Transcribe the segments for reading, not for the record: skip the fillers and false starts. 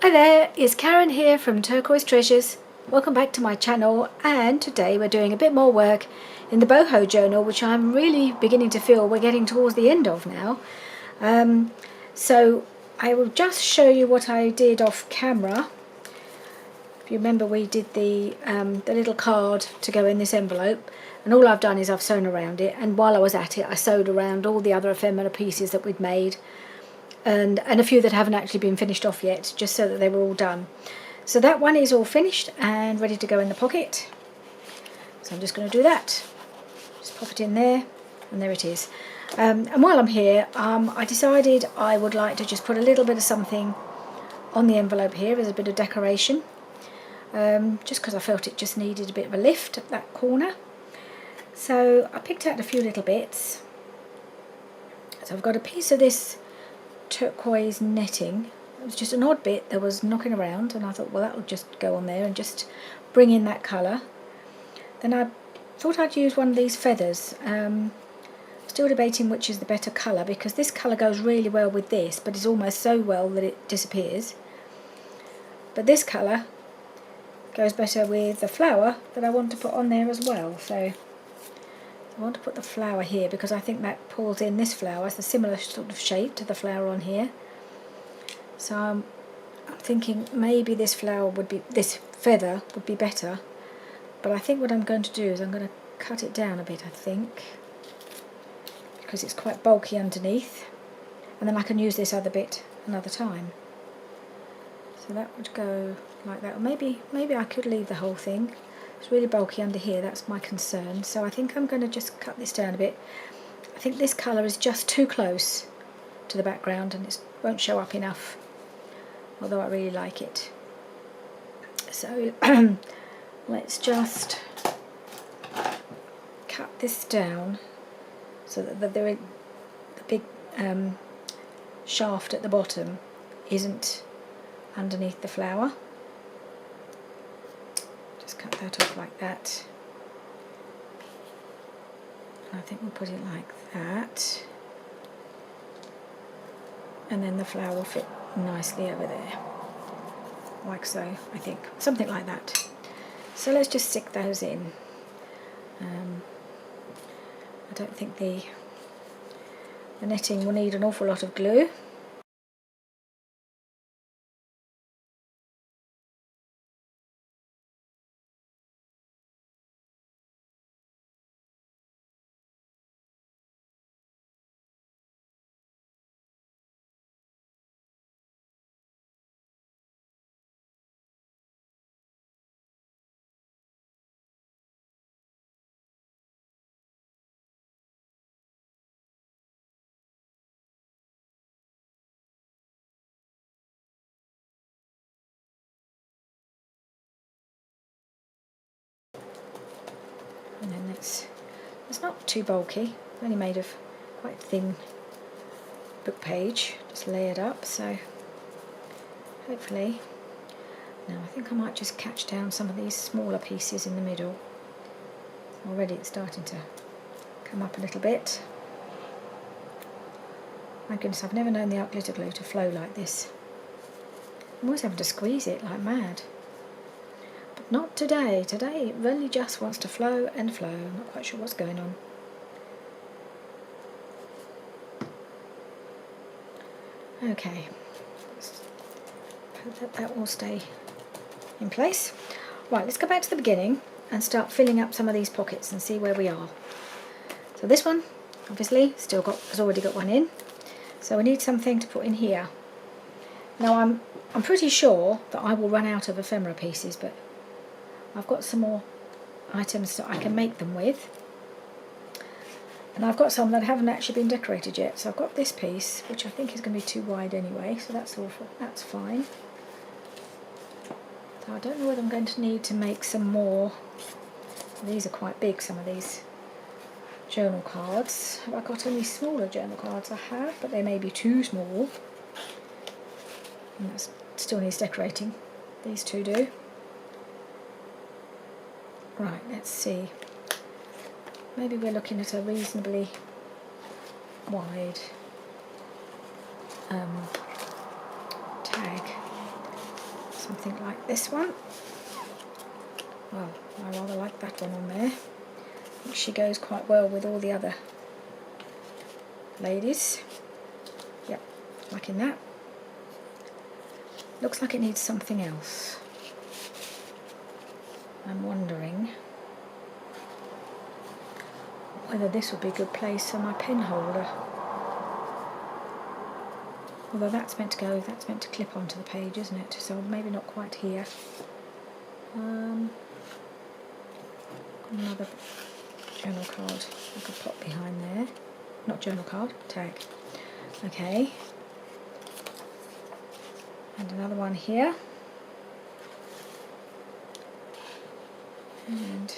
Hi there, it's Karen here from Turquoise Treasures. Welcome back to my channel, and today we're doing a bit more work in the Boho Journal, which I'm really beginning to feel we're getting towards the end of now. So I will just show you what I did off camera. If you remember, we did the little card to go in this envelope, and all I've done is I've sewn around it, and while I was at it I sewed around all the other ephemera pieces that we'd made, and a few that haven't actually been finished off yet, just so that they were all done. So that one is all finished and ready to go in the pocket. So I'm just going to do that. Just pop it in there, and there it is. And while I'm here, I decided I would like to just put a little bit of something on the envelope here as a bit of decoration, just because I felt it just needed a bit of a lift at that corner. So I picked out a few little bits. So I've got a piece of this turquoise netting. It was just an odd bit that was knocking around, and I thought, well, that'll just go on there and just bring in that colour. Then I thought I'd use one of these feathers. Still debating which is the better colour, because this colour goes really well with this, but it's almost so well that it disappears. But this colour goes better with the flower that I want to put on there as well. So I want to put the flower here because I think that pulls in this flower. It's a similar sort of shape to the flower on here. So I'm thinking maybe this feather would be better. But I think what I'm going to do is I'm going to cut it down a bit, I think, because it's quite bulky underneath, and then I can use this other bit another time. So that would go like that. Or maybe I could leave the whole thing. It's really bulky under here, that's my concern. So I think I'm going to just cut this down a bit. I think this colour is just too close to the background, and it won't show up enough, although I really like it. So let's just cut this down so that the big shaft at the bottom isn't underneath the flower. Just cut that off like that. And I think we'll put it like that. And then the flower will fit nicely over there. Like so, I think. Something like that. So let's just stick those in. I don't think the netting will need an awful lot of glue. And then it's not too bulky, only made of quite thin book page, just layered up, so hopefully. Now I think I might just catch down some of these smaller pieces in the middle. Already it's starting to come up a little bit. My goodness, I've never known the art glitter glue to flow like this. I'm always having to squeeze it like mad. But not today. Today it really just wants to flow and flow. I'm not quite sure what's going on. Okay, let's hope that will stay in place. Right, let's go back to the beginning and start filling up some of these pockets and see where we are. So this one, obviously, has already got one in. So we need something to put in here. Now I'm pretty sure that I will run out of ephemera pieces, but I've got some more items that I can make them with. And I've got some that haven't actually been decorated yet. So I've got this piece, which I think is going to be too wide anyway, so that's fine. So I don't know whether I'm going to need to make some more. These are quite big, some of these journal cards. Have I got any smaller journal cards? I have, but they may be too small. And that still needs decorating. These two do. Right, let's see. Maybe we're looking at a reasonably wide tag. something like this one. Well, I rather like that one on there. I think she goes quite well with all the other ladies. Yep, liking that. Looks like it needs something else. I'm wondering whether this would be a good place for my pen holder. Although that's meant to clip onto the page, isn't it? So maybe not quite here. Another journal card I could pop behind there. Not journal card, tag. Okay. And another one here. And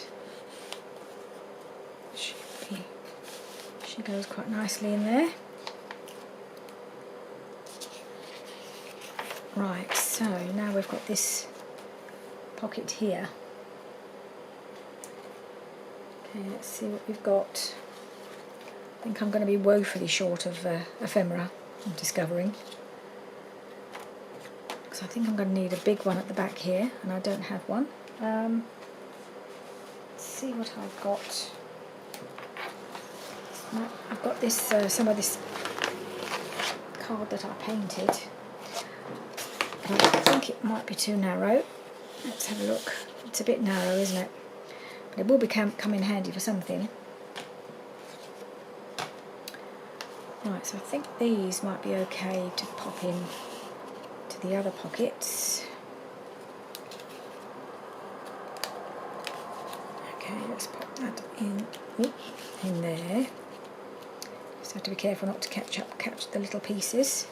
she goes quite nicely in there. Right, so now we've got this pocket here. Okay, let's see what we've got. I think I'm going to be woefully short of ephemera, I'm discovering. Because I think I'm going to need a big one at the back here, and I don't have one. Let's see what I've got. I've got this, some of this card that I painted. I think it might be too narrow. Let's have a look. It's a bit narrow, isn't it? But it will come in handy for something. Right, so I think these might be okay to pop in to the other pockets. Okay, let's pop that in there. Just have to be careful not to catch the little pieces.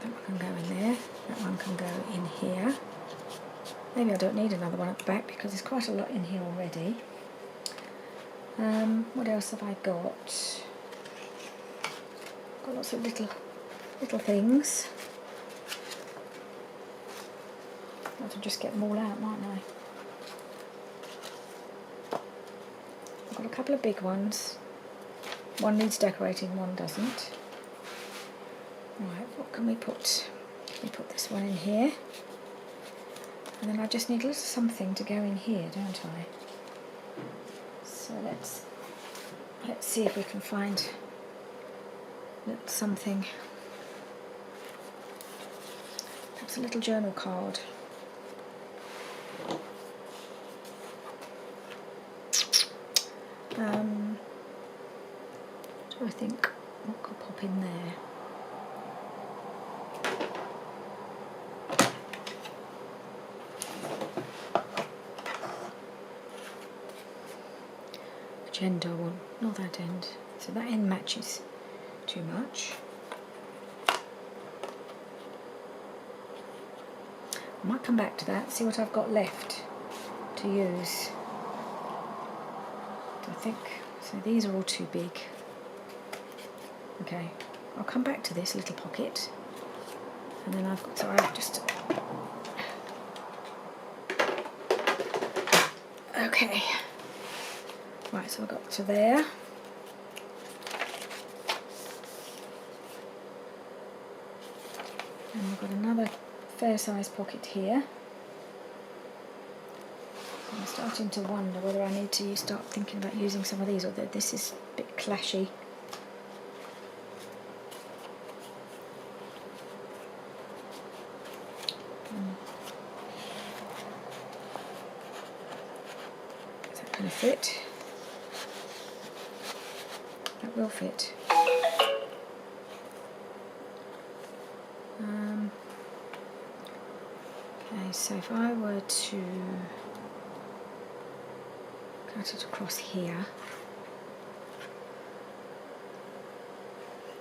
That one can go in there, that one can go in here. Maybe I don't need another one at the back because there's quite a lot in here already. What else have I got? Got lots of little things. I have to just get them all out, mightn't I? I've got a couple of big ones. One needs decorating, one doesn't. Right, what can we put? We put this one in here. And then I just need a little something to go in here, don't I? So let's see if we can find a little something. Perhaps a little journal card. What do I think? What could pop in there? End I want, not that end. So that end matches too much. I might come back to that, see what I've got left to use. I think, so these are all too big. Okay, I'll come back to this little pocket. And then I've got, so I've just... Okay. Right, so I got to there. And I've got another fair sized pocket here. I'm starting to wonder whether I need to start thinking about using some of these, or that this is a bit clashy. Is that going to fit? That will fit. Okay, so if I were to cut it across here,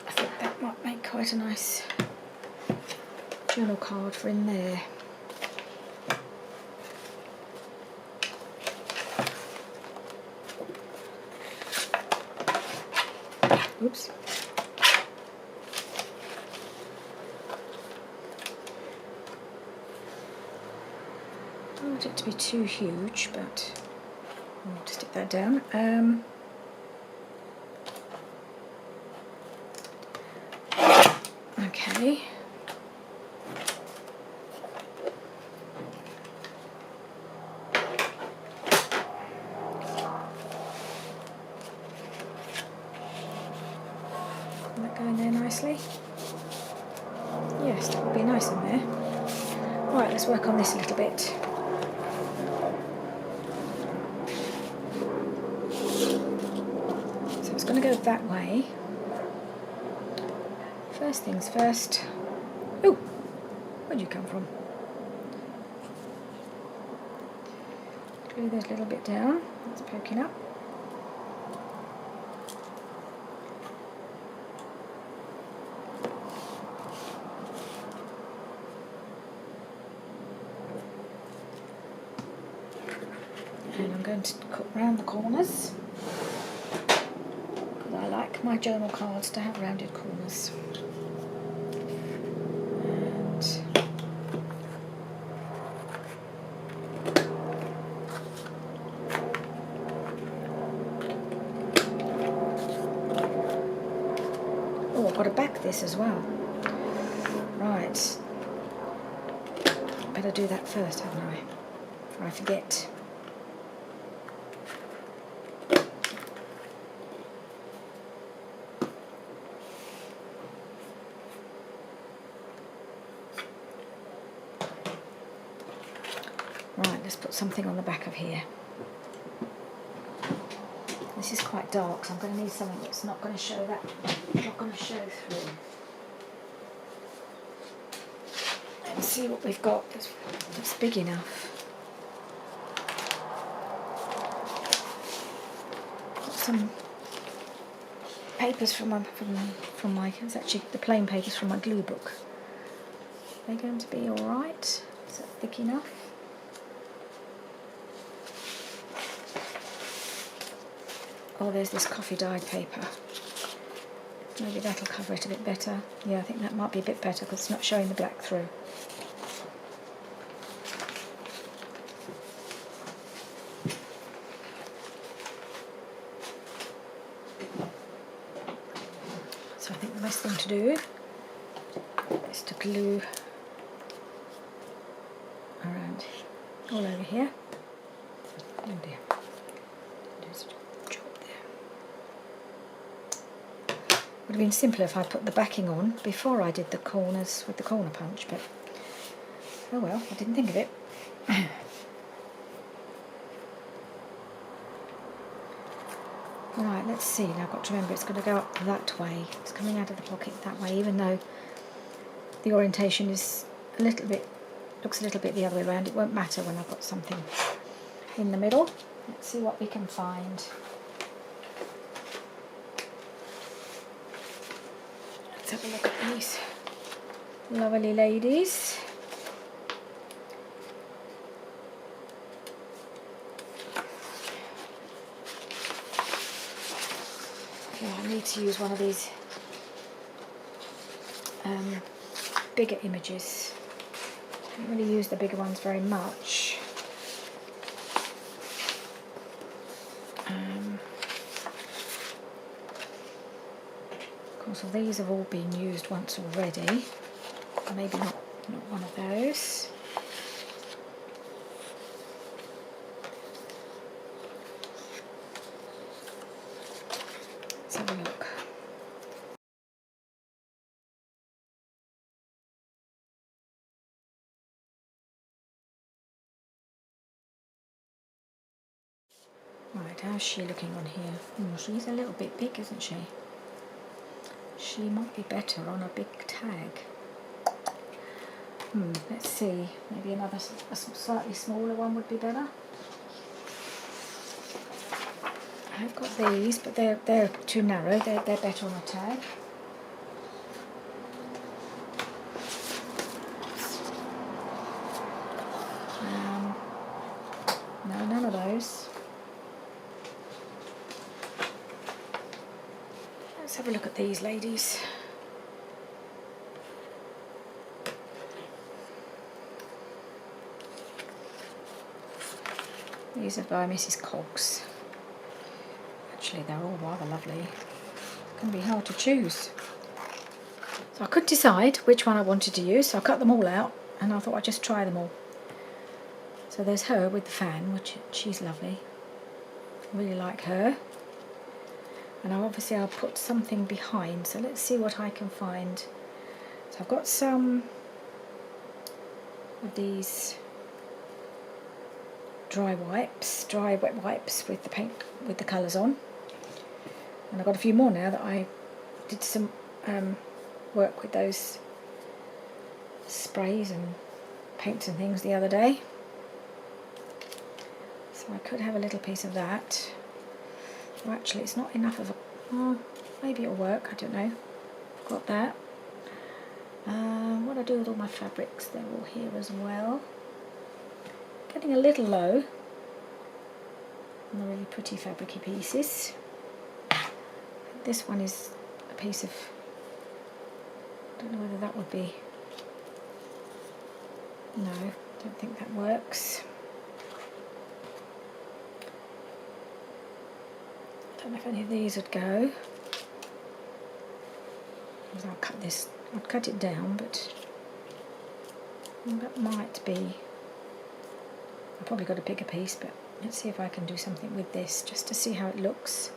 I think that might make quite a nice journal card for in there. Oops. I don't want it to be too huge, but I'll stick that down. Okay. Yes, that would be nice in there. Right, let's work on this a little bit. So it's going to go that way. First things first. Oh, where'd you come from? Glue this little bit down. It's poking up. And I'm going to cut round the corners because I like my journal cards to have rounded corners. And oh, I've got to back this as well. Right. Better do that first, haven't I? Before I forget. Right, let's put something on the back of here. This is quite dark, so I'm going to need something that's not going to show that, not going to show through. Let's see what we've got that's big enough. Got some papers from my, it's actually the plain papers from my glue book. Are they going to be alright? Is that thick enough? Oh, there's this coffee dyed paper. Maybe that'll cover it a bit better. Yeah, I think that might be a bit better because it's not showing the black through. So I think the best thing to do is to glue around all over here. Oh dear. There's a job there. Would have been simpler if I put the backing on before I did the corners with the corner punch, but oh well, I didn't think of it. Right, let's see. Now I've got to remember it's going to go up that way. It's coming out of the pocket that way, even though the orientation is a little bit, looks a little bit the other way around. It won't matter when I've got something in the middle. Let's see what we can find. Let's have a look at these lovely ladies. Yeah, I need to use one of these bigger images. I don't really use the bigger ones very much. Of course, these have all been used once already. Maybe not one of those. Let's have a look. Right, how's she looking on here? She's a little bit big, isn't she? She might be better on a big tag. Let's see. Maybe another, a slightly smaller one would be better. I've got these, but they're too narrow. They're better on a tag. No, none of those. Let's have a look at these ladies. These are by Mrs. Cogs. Actually, they're all rather lovely. It's going to be hard to choose. So I couldn't decide which one I wanted to use, so I cut them all out and I thought I'd just try them all. So there's her with the fan, which she's lovely. I really like her. And obviously I'll put something behind, so let's see what I can find. So I've got some of these dry wet wipes with the paint, with the colours on, and I've got a few more now that I did some work with those sprays and paints and things the other day. So I could have a little piece of that. Well, actually it's not enough of a, oh, maybe it'll work, I don't know. I've got that. What do I do with all my fabrics? They're all here as well. Getting a little low on the really pretty fabricy pieces. This one is a piece of, I don't know whether that would be, no, I don't think that works. I don't know if any of these would go. I'll cut this, I'll cut it down, but that might be, I've probably got to pick a piece, but let's see if I can do something with this just to see how it looks.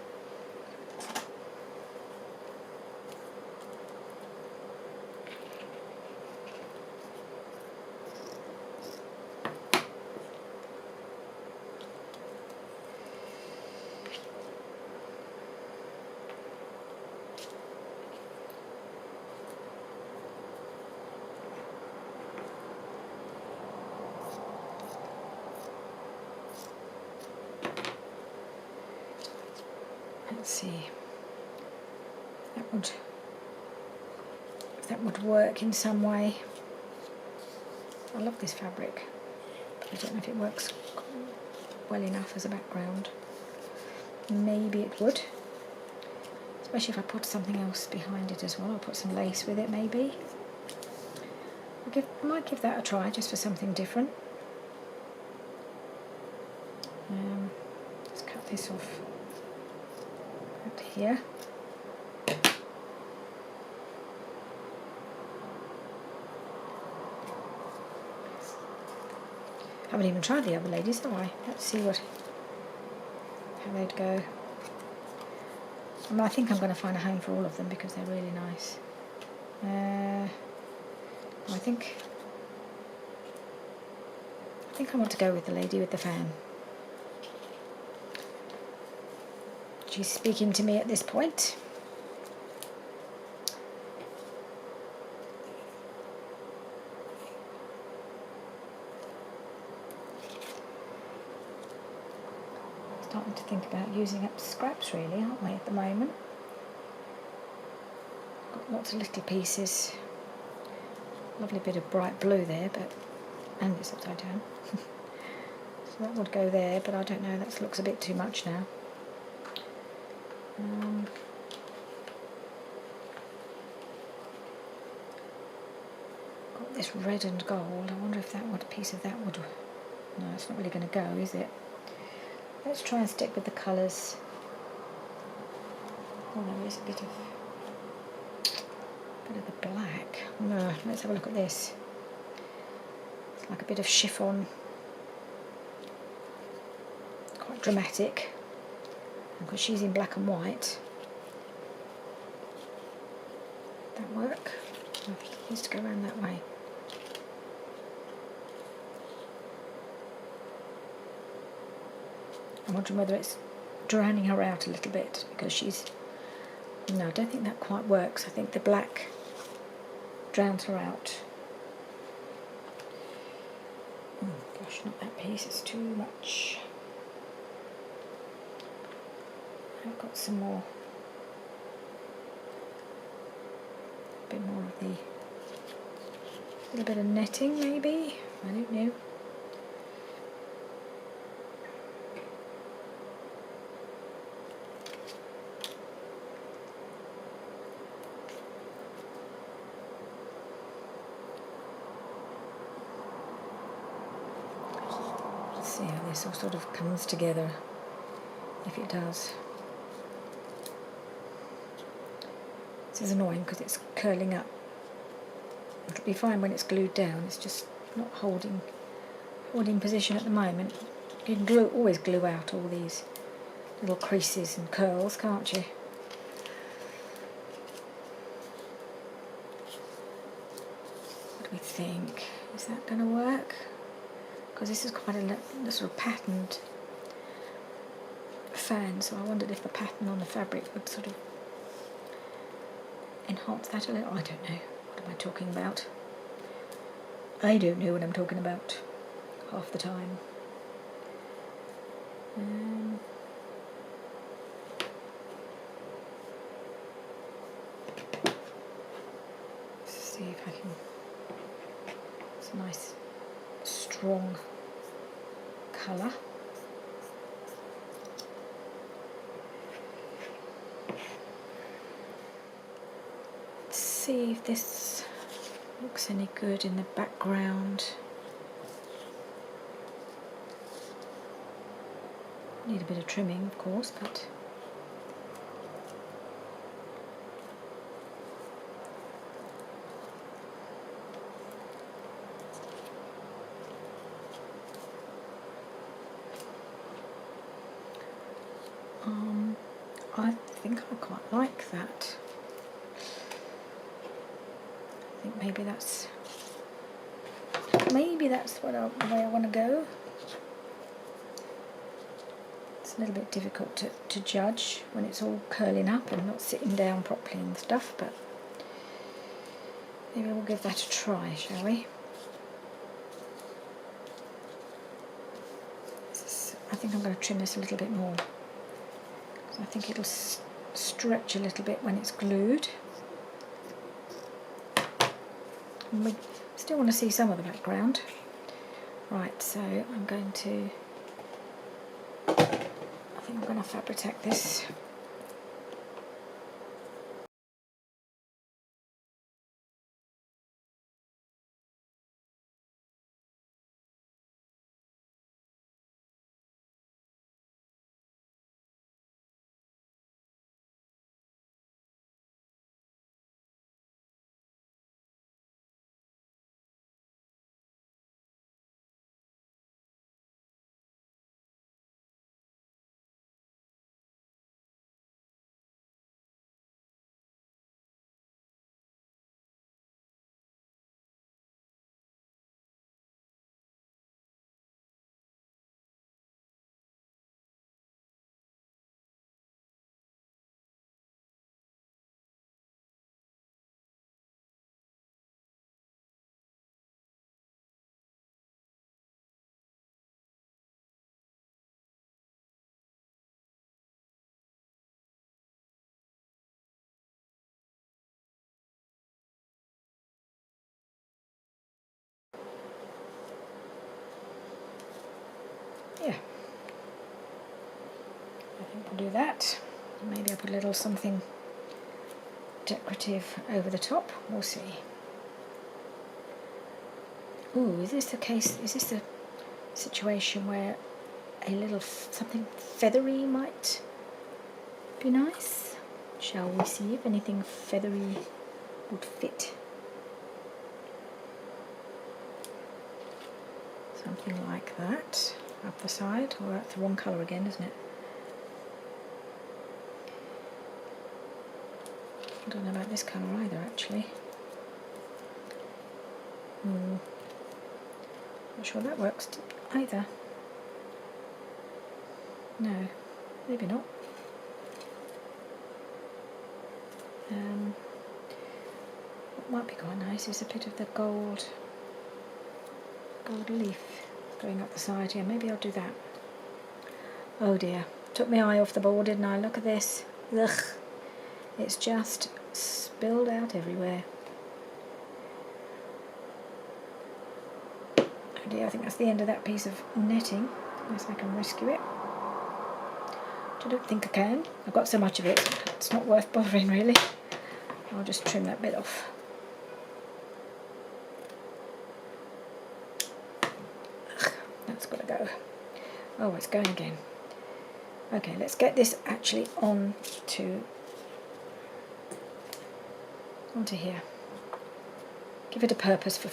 Let's see if that would work in some way. I love this fabric, but I don't know if it works well enough as a background. Maybe it would, especially if I put something else behind it as well. I'll put some lace with it maybe. I might give that a try just for something different. Let's cut this off here. Haven't even tried the other ladies, have I? Let's see how they'd go. I think I'm going to find a home for all of them because they're really nice. I think I want to go with the lady with the fan. She's speaking to me at this point. Starting to think about using up scraps really, aren't we, at the moment? Got lots of little pieces. Lovely bit of bright blue there, but and it's upside down. So that would go there, but I don't know, that looks a bit too much now. Got this red and gold. I wonder if a piece of that would. No, it's not really going to go, is it? Let's try and stick with the colours. Oh, there is a bit of the black. No, let's have a look at this. It's like a bit of chiffon. Quite dramatic. Because she's in black and white. That work? I think it needs to go around that way. I'm wondering whether it's drowning her out a little bit because she's... No, I don't think that quite works. I think the black drowns her out. Oh gosh, not that piece, it's too much. I've got some more, a bit more of the, little bit of netting maybe, I don't know. Let's see how this all sort of comes together, if it does. This is annoying because it's curling up. It'll be fine when it's glued down, it's just not holding position at the moment. You can always glue out all these little creases and curls, can't you? do we think? Is that going to work? Because this is quite a sort of patterned fan, so I wondered if the pattern on the fabric would sort of enhance that a little. I don't know. What am I talking about? I don't know what I'm talking about half the time. See if I can. It's a nice, strong colour. Let's see if this looks any good in the background. Need a bit of trimming, of course, but I think I quite like that. I think maybe that's the way I want to go. It's a little bit difficult to judge when it's all curling up and not sitting down properly and stuff, but maybe we'll give that a try, shall we? I think I'm going to trim this a little bit more. I think it'll stretch a little bit when it's glued. And we still want to see some of the background. Right, so I think I'm going to Fabri-Tac this. Yeah, I think we'll do that. Maybe I'll put a little something decorative over the top. We'll see. Ooh, is this the case? Is this the situation where a little something feathery might be nice? Shall we see if anything feathery would fit? Something like that up the side. Oh, that's the wrong colour again, isn't it? I don't know about this colour either, actually. Not sure that works either. No, maybe not. What might be quite nice is a bit of the gold leaf going up the side here. Maybe I'll do that. Oh dear, took my eye off the ball, didn't I? Look at this. Ugh. It's just spilled out everywhere. Oh dear, I think that's the end of that piece of netting, unless I can rescue it. Which I don't think I can. I've got so much of it, it's not worth bothering really. I'll just trim that bit off. Ugh, that's got to go. Oh, it's going again. Okay, let's get this actually onto here. Give it a purpose for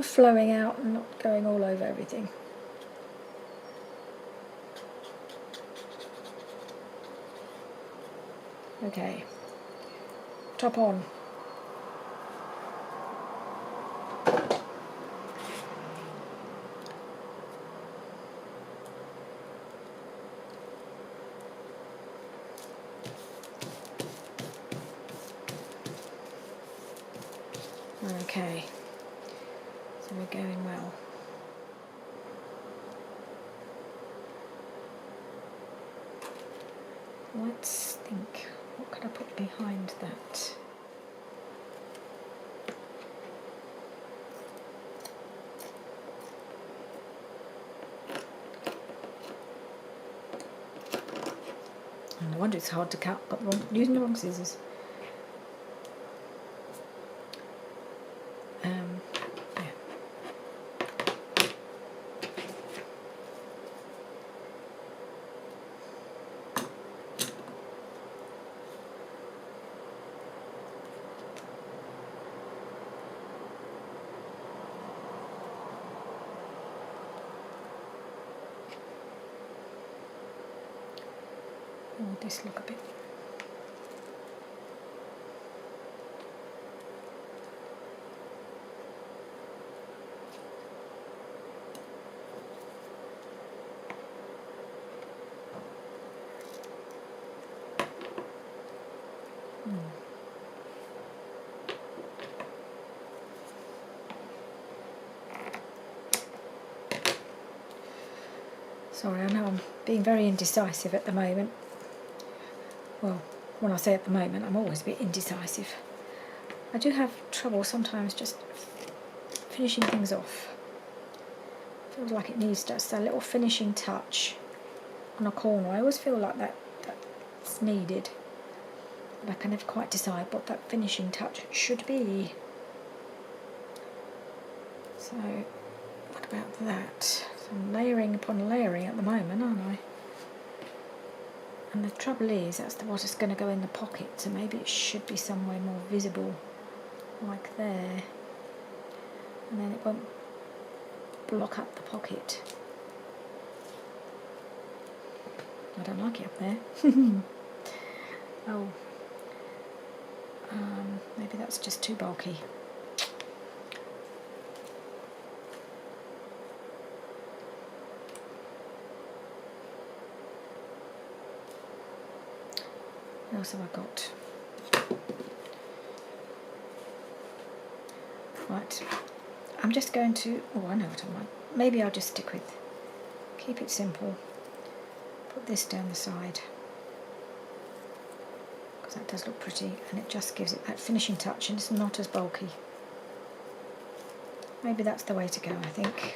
flowing out and not going all over everything. Okay, top on. Okay, so we're going well. Let's think, what could I put behind that? No wonder it's hard to cut, using the wrong scissors. Yeah. Oh, this look a bit. Sorry, I know I'm being very indecisive at the moment. Well, when I say at the moment, I'm always a bit indecisive. I do have trouble sometimes just finishing things off. Feels like it needs just a little finishing touch on a corner. I always feel like that's needed, but I can never quite decide what that finishing touch should be. So, what about that? So I'm layering upon layering at the moment, aren't I? And the trouble is, that's what is going to go in the pocket, so maybe it should be somewhere more visible, like there. And then it won't block up the pocket. I don't like it up there. Oh, maybe that's just too bulky. What else have I got? Right, I'm just going to, oh, I know what I want. Maybe I'll just stick with, keep it simple. Put this down the side, because that does look pretty, and it just gives it that finishing touch, and it's not as bulky. Maybe that's the way to go, I think.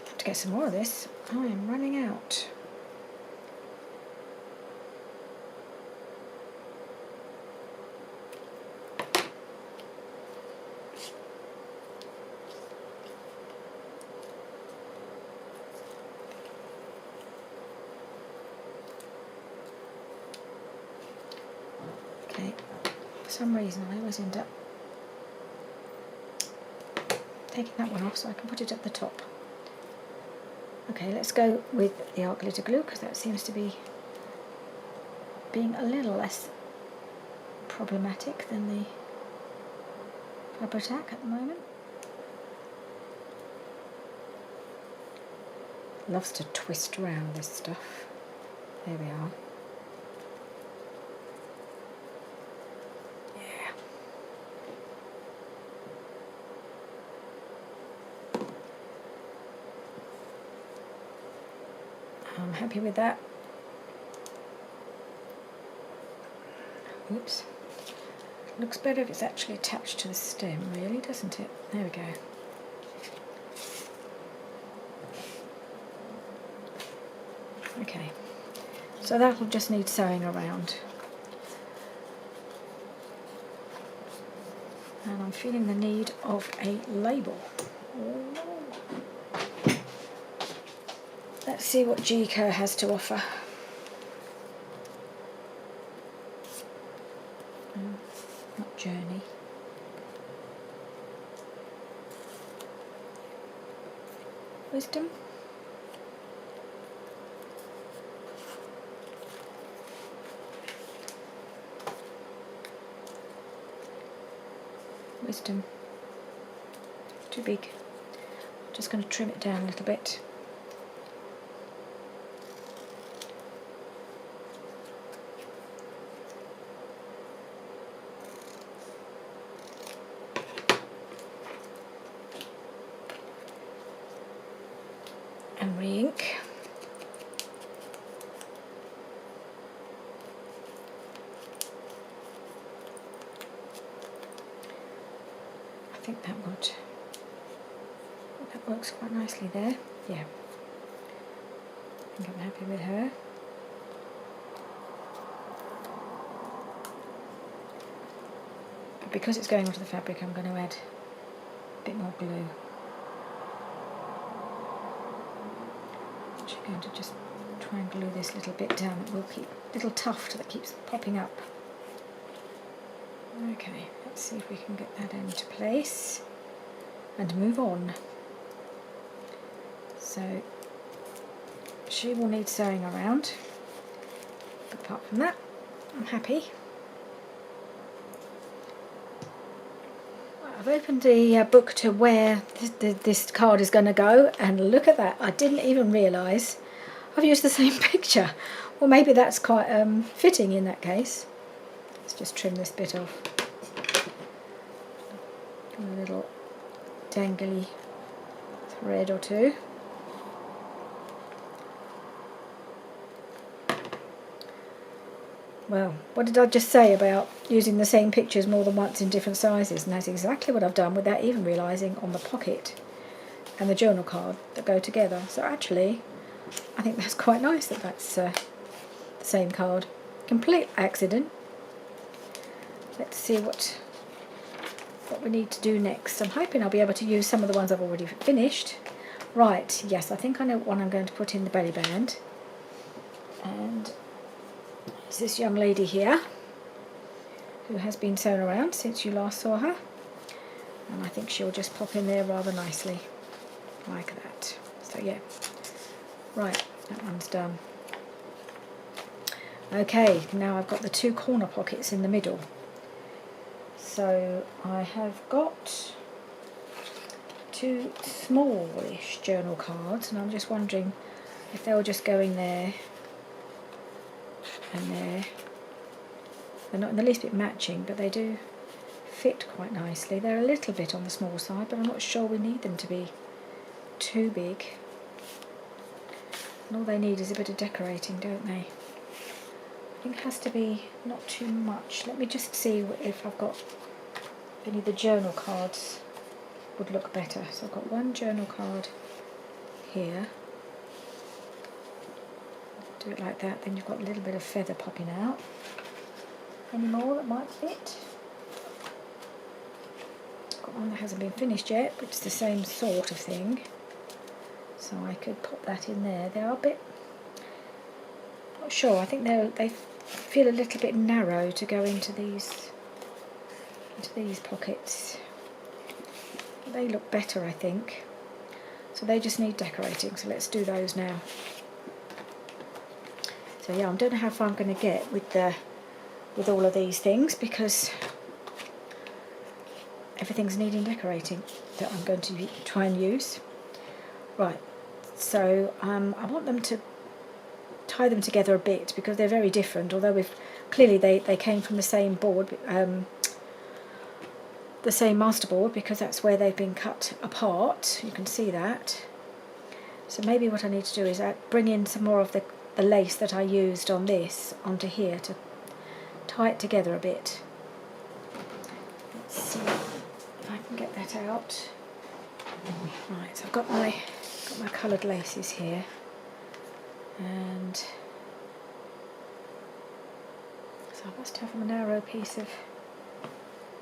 I have to get some more of this. I am running out. Okay, for some reason I always end up taking that one off so I can put it at the top. Okay, let's go with the art glitter glue, because that seems to be being a little less problematic than the Fabri-Tac at the moment. Loves to twist around this stuff. There we are. Yeah. I'm happy with that. Oops. Looks better if it's actually attached to the stem, really, doesn't it? There we go. Okay, so that will just need sewing around. And I'm feeling the need of a label. Let's see what G-Co has to offer. Not Journey. Wisdom. Wisdom. Too big. Just going to trim it down a little bit. re-ink. I think that works quite nicely there. Yeah, I think I'm happy with her. But because it's going onto the fabric, I'm going to add a bit more glue. I'm actually going to just try and glue this little bit down. It will keep a little tuft that keeps popping up. Okay, let's see if we can get that into place and move on. So she will need sewing around, but apart from that, I'm happy. I've opened the book to where this card is going to go, and look at that, I didn't even realise I've used the same picture. Well, maybe that's quite fitting in that case. Let's just trim this bit off. A little dangly thread or two. Well, what did I just say about using the same pictures more than once in different sizes? And that's exactly what I've done without even realising on the pocket and the journal card that go together. So actually, I think that's quite nice that that's the same card. Complete accident. Let's see what we need to do next. I'm hoping I'll be able to use some of the ones I've already finished. Right, yes, I think I know what one I'm going to put in the belly band. And it's this young lady here who has been sewn around since you last saw her, and I think she'll just pop in there rather nicely like that. So yeah, right, that one's done. Okay, now I've got the two corner pockets in the middle. So I have got two smallish journal cards, and I'm just wondering if they'll just go in there and there. They're not in the least bit matching, but they do fit quite nicely. They're a little bit on the small side, but I'm not sure we need them to be too big. And all they need is a bit of decorating, don't they? I think it has to be not too much. Let me just see if I've got any of the journal cards would look better. So I've got one journal card here. Do it like that, then you've got a little bit of feather popping out. Any more that might fit? I've got one that hasn't been finished yet, but it's the same sort of thing. So I could pop that in there. They are a bit, not sure, I think they feel a little bit narrow to go into these pockets. They look better, I think. So they just need decorating, so let's do those now. So yeah, I don't know how far I'm going to get with all of these things, because everything's needing decorating that I'm going to try and use. Right, so I want them to tie them together a bit because they're very different, although clearly they came from the same board, the same masterboard, because that's where they've been cut apart. You can see that. So maybe what I need to do is bring in some more of the lace that I used on this onto here to tie it together a bit. Let's see if I can get that out. Right, so I've got my coloured laces here, and so I must have a narrow piece of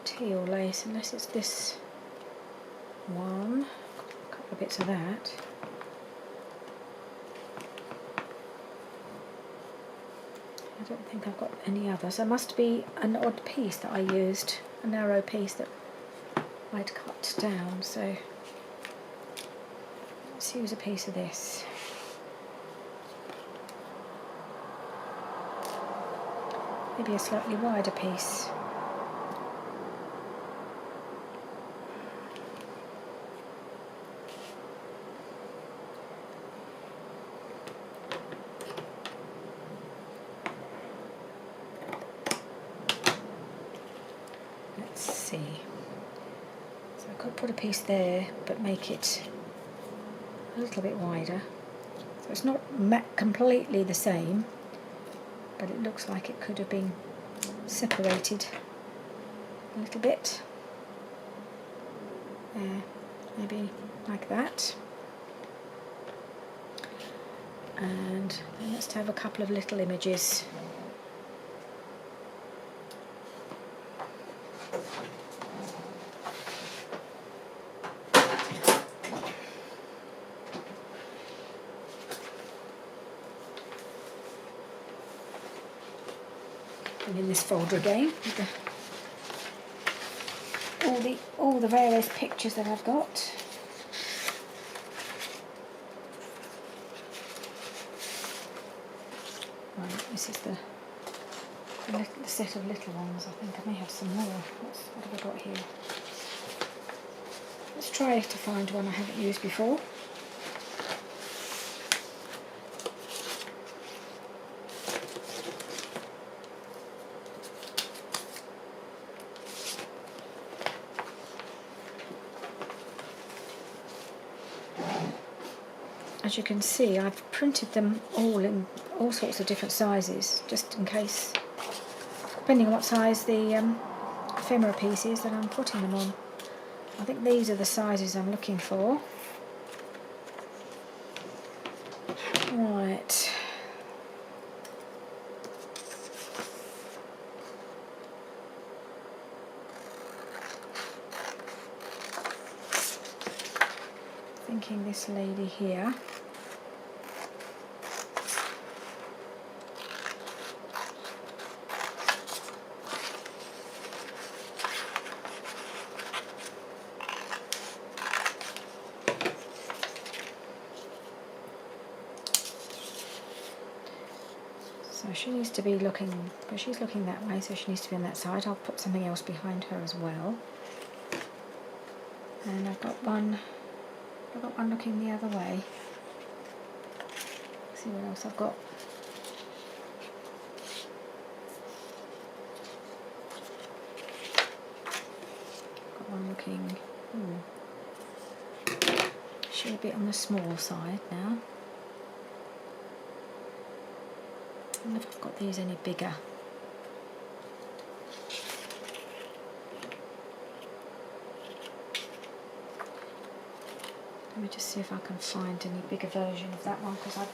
teal lace, unless it's this one. A couple of bits of that. I don't think I've got any others. There must be an odd piece that I used, a narrow piece that I'd cut down. So let's use a piece of this. Maybe a slightly wider piece. Let's see. So I could put a piece there, but make it a little bit wider. So it's not completely the same, but it looks like it could have been separated a little bit. There, maybe like that. And then let's have a couple of little images. And in this folder again with all the various pictures that I've got. Right, this is the set of little ones. I think I may have some more. What have I got here? Let's try to find one I haven't used before. As you can see, I've printed them all in all sorts of different sizes, just in case, depending on what size the ephemera piece is that I'm putting them on. I think these are the sizes I'm looking for. Right. Thinking this lady here. So she needs to be looking, but she's looking that way, so she needs to be on that side. I'll put something else behind her as well. And I've got one looking the other way. Let's see what else I've got. Got one looking, she's a bit on the small side now. I wonder if I've got these any bigger. Let me just see if I can find any bigger version of that one, because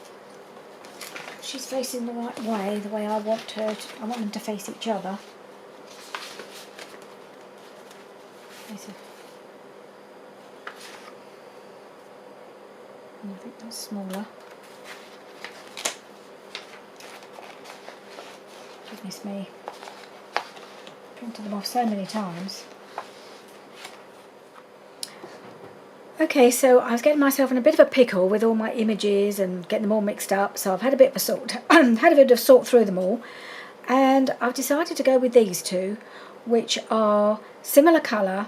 she's facing the right way, the way I want her to, I want them to face each other. I think that's smaller. Goodness me. Printed them off so many times. Okay, so I was getting myself in a bit of a pickle with all my images and getting them all mixed up, so I've had a bit of a sort through them all, and I've decided to go with these two, which are similar colour.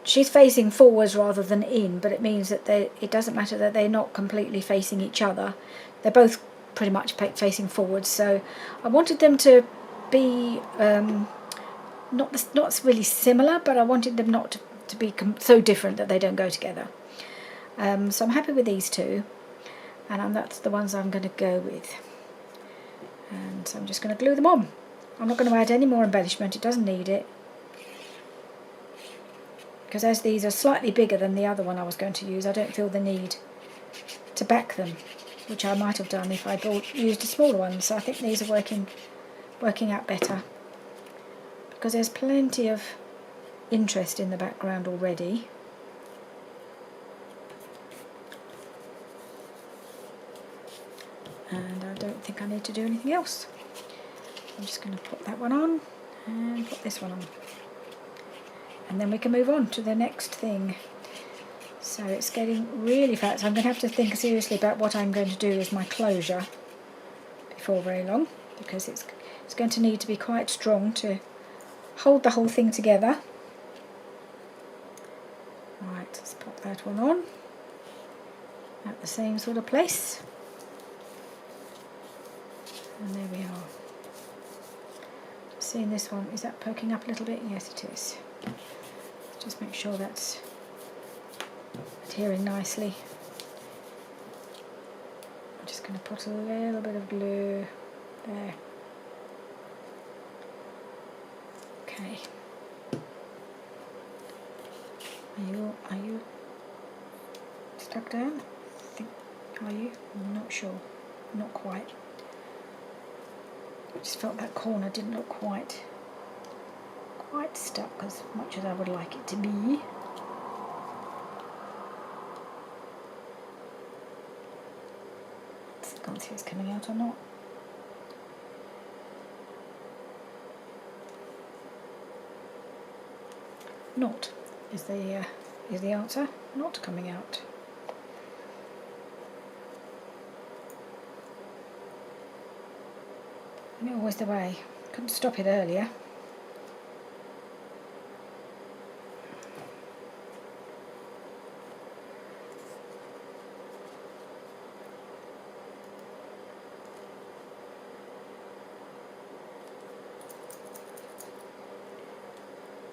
She's facing forwards rather than in, but it means that it doesn't matter that they're not completely facing each other. They're both pretty much facing forwards, so I wanted them to be not really similar, but I wanted them not to be so different that they don't go together. So I'm happy with these two, and that's the ones I'm going to go with. And so I'm just going to glue them on. I'm not going to add any more embellishment, it doesn't need it, because as these are slightly bigger than the other one I was going to use, I don't feel the need to back them, which I might have done if I used a smaller one. So I think these are working out better, because there's plenty of interest in the background already. And I don't think I need to do anything else. I'm just going to put that one on and put this one on, and then we can move on to the next thing. So it's getting really fat, so I'm going to have to think seriously about what I'm going to do as my closure before very long, because it's going to need to be quite strong to hold the whole thing together. Right, let's pop that one on at the same sort of place, and there we are. Seeing this one, is that poking up a little bit? Yes, it is. Just make sure that's adhering nicely. going to put a little bit of glue there. Okay. Are you stuck down? Are you? I'm not sure. Not quite. I just felt that corner didn't look quite stuck as much as I would like it to be. I can't see if it's coming out or not. Not is the answer. Not coming out. And always the way. Couldn't stop it earlier.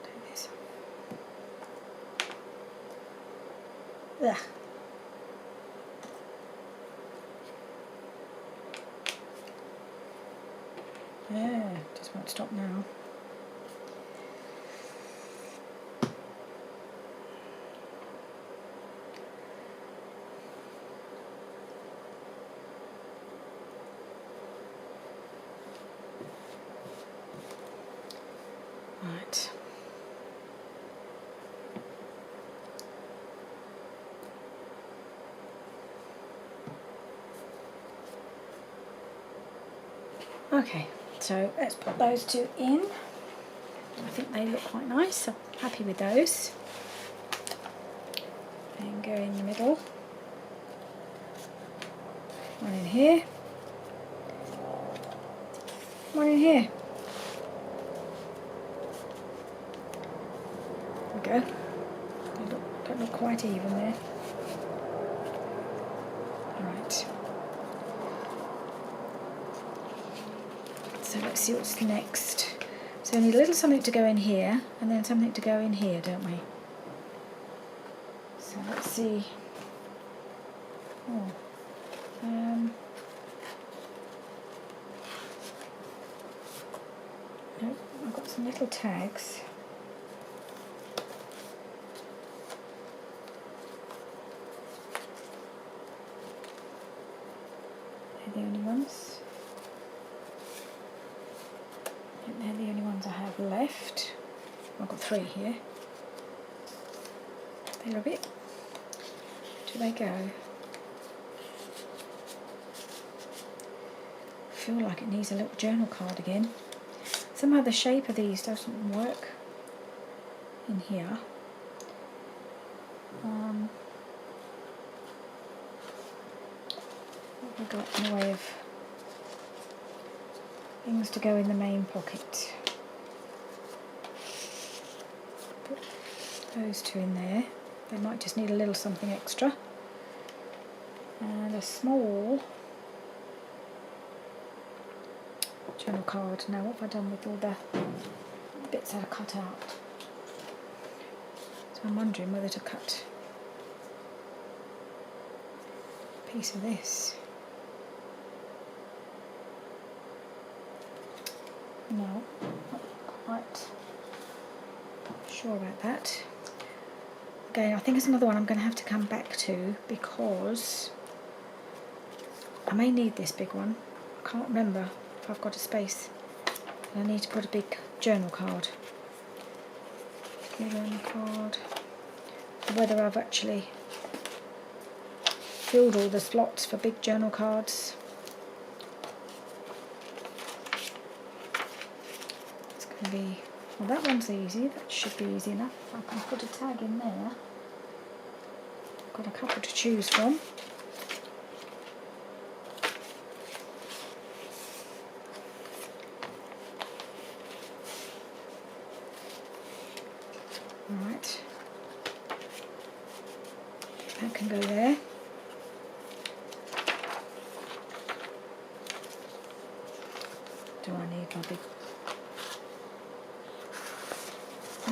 Take this. Ugh. Yeah, just won't stop now. Right. Okay, so let's put those two in. I think they look quite nice. I'm happy with those. And go in the middle. One in here. One in here. There we go. They don't look quite even there. Alright. So let's see what's next. So we need a little something to go in here, and then something to go in here, don't we? So let's see. Oh. Nope, I've got some little tags. They're the only ones. I think they're the only ones I have left. I've got 3 here. They're a bit. Do they go? I feel like it needs a little journal card again. Somehow the shape of these doesn't work in here. What have we got in the way of things to go in the main pocket? Put those 2 in there. They might just need a little something extra. And a small journal card. Now what have I done with all the bits that are cut out? So I'm wondering whether to cut a piece of this. No, not quite sure about that. Again, I think it's another one I'm going to have to come back to because I may need this big one. I can't remember if I've got a space. But I need to put a big journal card. Journal card. Whether I've actually filled all the slots for big journal cards. It's going to be, well, that one's easy. That should be easy enough. I can put a tag in there. Got a couple to choose from. Alright, that can go there. Do I need my big...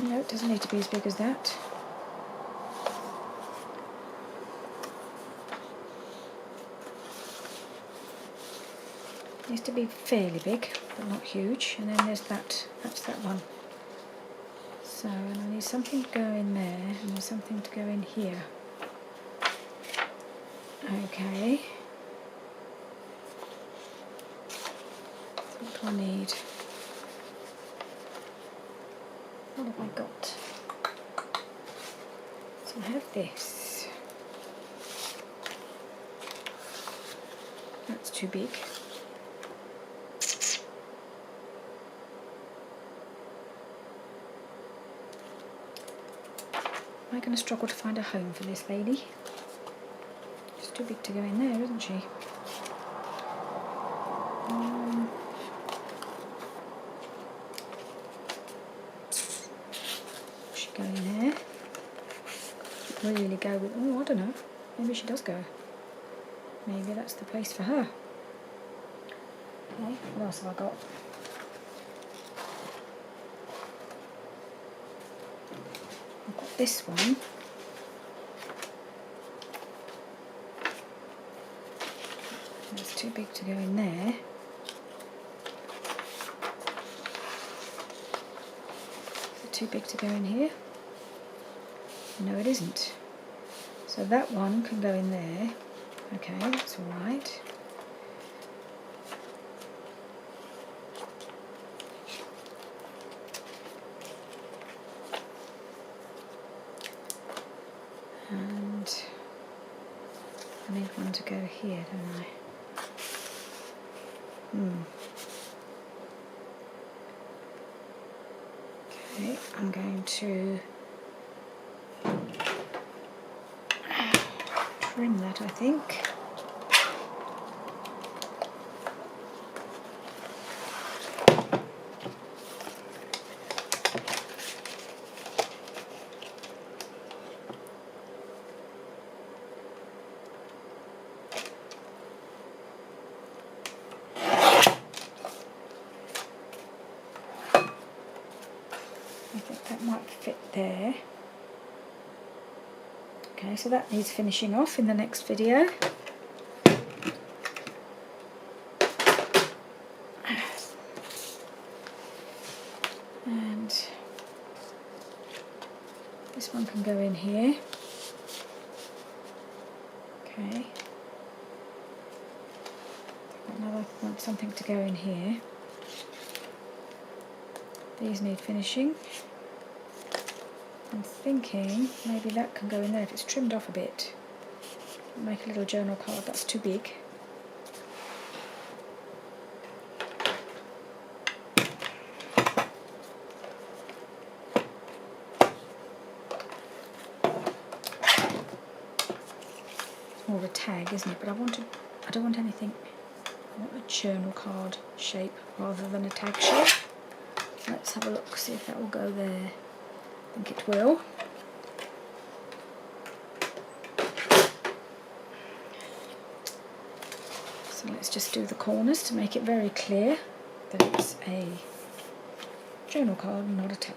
No, it doesn't need to be as big as that. needs to be fairly big, but not huge. And then there's that, that's that one. So, and I need something to go in there, and there's something to go in here. Okay. So what do I need? What have I got? So I have this. That's too big. Am I going to struggle to find a home for this lady? She's too big to go in there, isn't she? She go in there. Really go with, oh, I don't know. Maybe she does go. Maybe that's the place for her. Okay, what else have I got? I've got this one. It's too big to go in there. Is it too big to go in here? No, it isn't. So that one can go in there. Okay, that's all right. And I need one to go here, don't I? Okay, I'm going to trim that, I think. I think that might fit there. Okay, so that needs finishing off in the next video. And this one can go in here. Okay. Another want something to go in here. These need finishing. I'm thinking maybe that can go in there if it's trimmed off a bit. Make a little journal card, that's too big. It's more of a tag, isn't it? But I don't want anything, I want a journal card shape rather than a tag shape. Let's have a look, see if that will go there. I think it will. So let's just do the corners to make it very clear that it's a journal card and not a tag.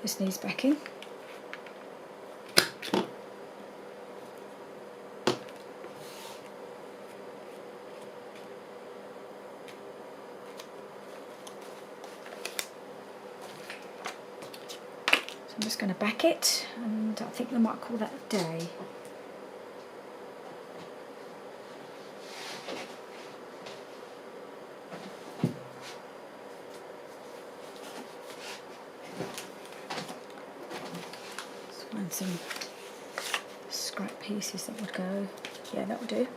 This needs backing. I'm just going to back it, and I think we might call that a day. Let's find some scrap pieces that would go. Yeah, that would do.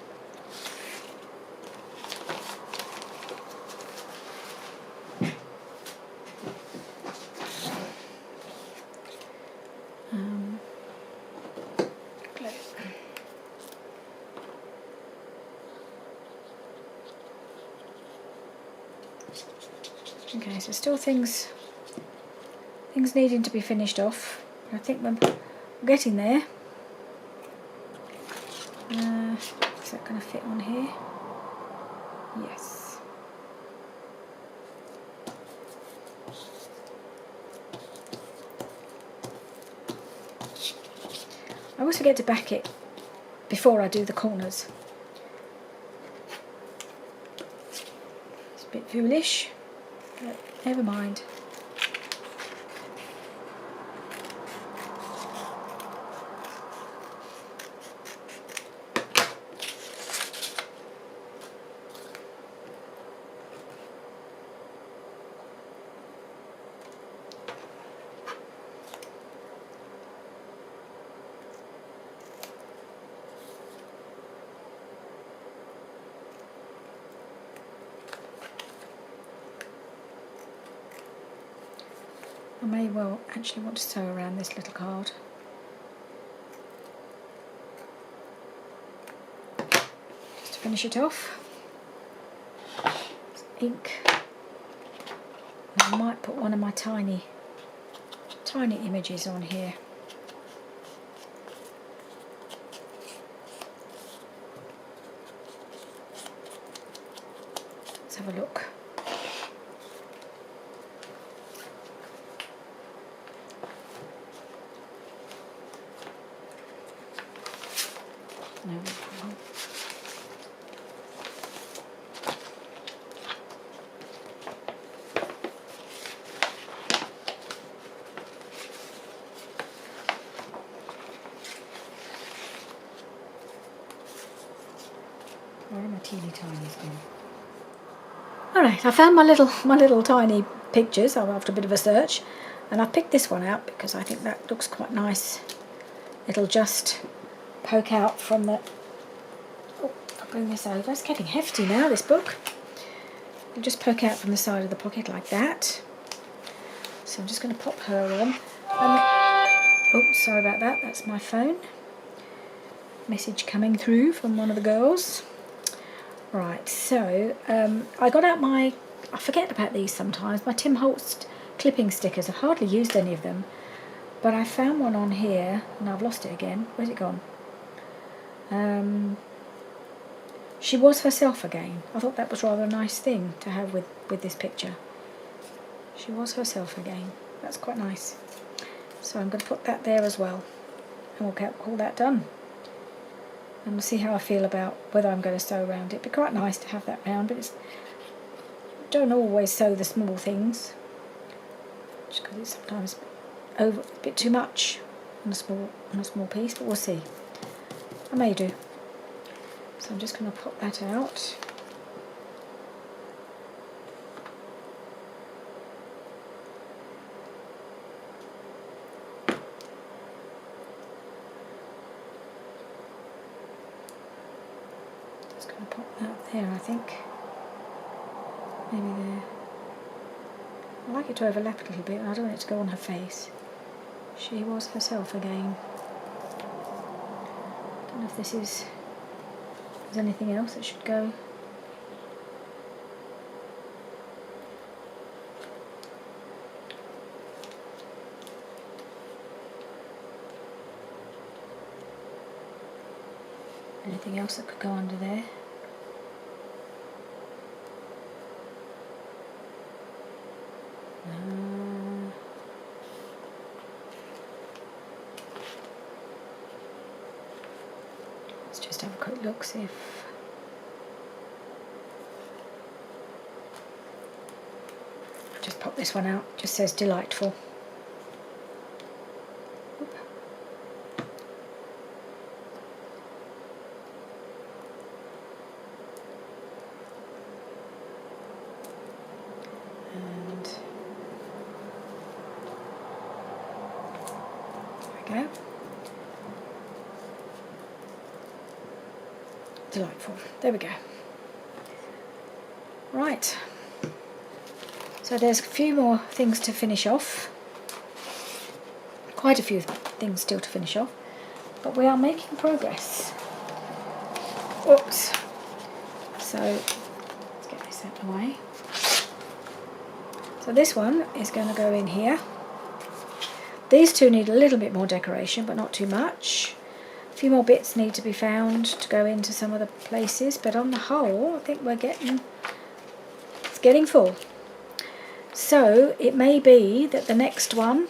Okay, so still things needing to be finished off. I think we're getting there. Is that going to fit on here? Yes. always forget to back it before I do the corners. It's a bit foolish, but never mind. I may well actually want to sew around this little card. Just to finish it off. Ink. And I might put one of my tiny images on here. Let's have a look. No. Where are my teeny tinies gone? Alright, I found my little tiny pictures after a bit of a search, and I picked this one out because I think that looks quite nice. It'll just poke out from the... Oh, I'll bring this over. It's getting hefty now, this book. It'll just poke out from the side of the pocket like that. So I'm just going to pop her on. Oh, sorry about that. That's my phone. Message coming through from one of the girls. Right, so I got out my... I forget about these sometimes. My Tim Holtz clipping stickers. I've hardly used any of them. But I found one on here, and I've lost it again. Where's it gone? She was herself again. I thought that was rather a nice thing to have with this picture. She was herself again. That's quite nice. So I'm going to put that there as well. And we'll call that done. And we'll see how I feel about whether I'm going to sew around it. It'd be quite nice to have that round, but it's... don't always sew the small things. Just because it's sometimes a bit too much on a small piece, but we'll see. I may do. So I'm just going to pop that out. Just going to pop that there, I think. Maybe there. I like it to overlap a little bit, and I don't want it to go on her face. She was herself again. Don't know if this is... there's anything else that should go. Anything else that could go under there? Let's just have a quick look, see if... just pop this one out, just says delightful. Oop. And there we go. Delightful. There we go. Right. So there's a few more things to finish off. Quite a few things still to finish off. But we are making progress. Oops. So let's get this out of the way. So this one is going to go in here. These two need a little bit more decoration, but not too much. A few more bits need to be found to go into some of the places, but on the whole, I think it's getting full. So it may be that the next one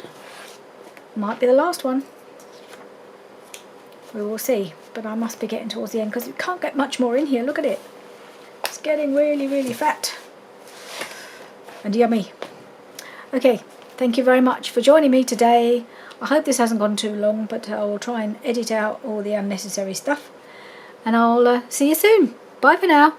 might be the last one. We will see, but I must be getting towards the end because you can't get much more in here. Look at it. It's getting really, really fat and yummy. Okay, thank you very much for joining me today. I hope this hasn't gone too long, but I will try and edit out all the unnecessary stuff. And I'll see you soon. Bye for now.